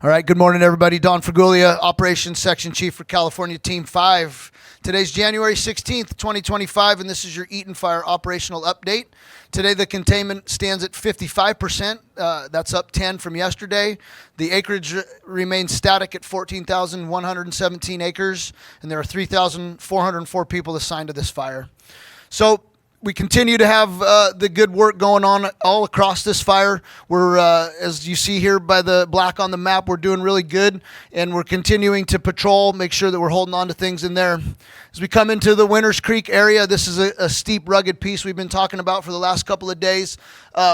All right, good morning, everybody. Don Fraguglia, Operations Section Chief for California Team 5. Today's January 16th, 2025, and this is your Eaton Fire Operational Update. Today, the containment stands at 55%. That's up 10 from yesterday. The acreage remains static at 14,117 acres, and there are 3,404 people assigned to this fire. So, we continue to have the good work going on all across this fire. We're, as you see here by the black on the map, we're doing really good, and we're continuing to patrol, make sure that we're holding on to things in there. As we come into the Winters Creek area, this is a steep, rugged piece we've been talking about for the last couple of days.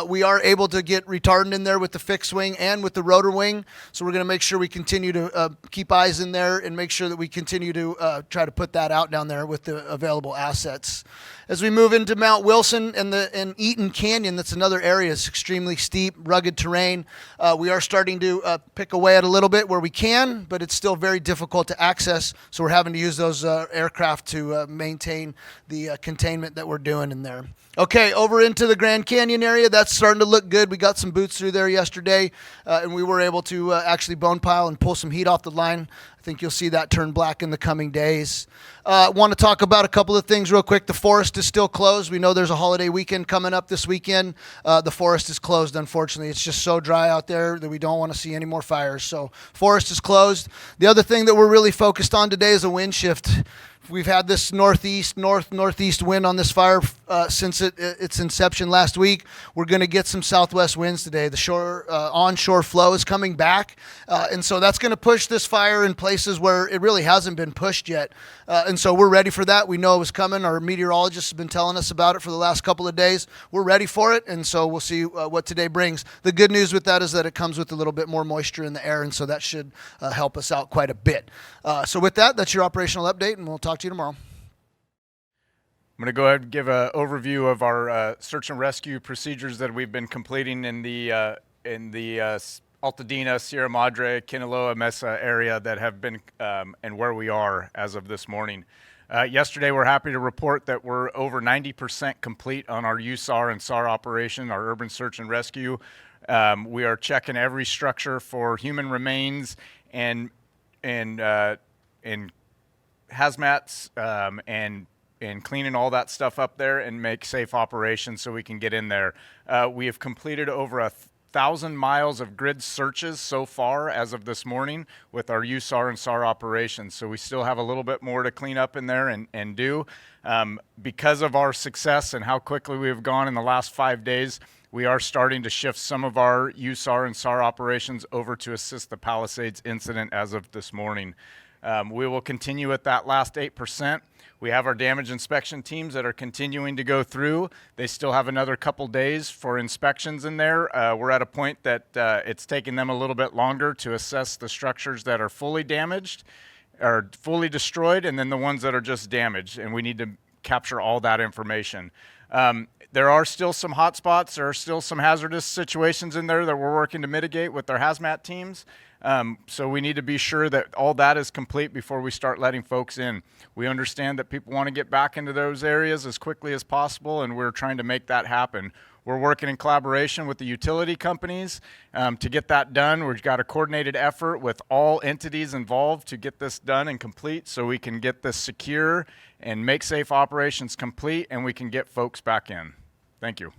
We are able to get retardant in there with the fixed wing and with the rotor wing, so we're going to make sure we continue to keep eyes in there and make sure that we continue to try to put that out down there with the available assets. As we move into Mount Wilson and Eaton Canyon, that's another area. It's extremely steep, rugged terrain. We are starting to pick away at a little bit where we can, but it's still very difficult to access, so we're having to use those aircraft to maintain the containment that we're doing in there. Okay, over into the Grand Canyon area, that's starting to look good. We got some boots through there yesterday, and we were able to actually bone pile and pull some heat off the line. I think you'll see that turn black in the coming days. I want to talk about a couple of things real quick. The forest is still closed. We know there's a holiday weekend coming up this weekend. The forest is closed, unfortunately. It's just so dry out there that we don't want to see any more fires. So forest is closed. The other thing that we're really focused on today is a wind shift. We've had this northeast wind on this fire since its inception last week. We're going to get some southwest winds today. The onshore flow is coming back, and so that's going to push this fire in places where it really hasn't been pushed yet. And so we're ready for that. We know it was coming. Our meteorologists have been telling us about it for the last couple of days. We're ready for it, and so we'll see what today brings. The good news with that is that it comes with a little bit more moisture in the air, and so that should help us out quite a bit. So with that, that's your operational update, and we'll talk to you tomorrow. I'm going to go ahead and give an overview of our search and rescue procedures that we've been completing in the Altadena, Sierra Madre, Kinaloa, Mesa area that have been and where we are as of this morning. Yesterday, we're happy to report that we're over 90% complete on our USAR and SAR operation, our urban search and rescue. We are checking every structure for human remains and hazmats and cleaning all that stuff up there and make safe operations so we can get in there. We have completed over 1,000 miles of grid searches so far as of this morning with our USAR and SAR operations. So we still have a little bit more to clean up in there and do. Because of our success and how quickly we have gone in the last 5 days, we are starting to shift some of our USAR and SAR operations over to assist the Palisades incident as of this morning. We will continue at that last 8%. We have our damage inspection teams that are continuing to go through. They still have another couple days for inspections in there. We're at a point that it's taking them a little bit longer to assess the structures that are fully damaged or fully destroyed, and then the ones that are just damaged, and we need to capture all that information. There are still some hot spots. There are still some hazardous situations in there that we're working to mitigate with our hazmat teams. So we need to be sure that all that is complete before we start letting folks in. We understand that people want to get back into those areas as quickly as possible, and we're trying to make that happen. We're working in collaboration with the utility companies to get that done. We've got a coordinated effort with all entities involved to get this done and complete so we can get this secure and make safe operations complete, and we can get folks back in. Thank you.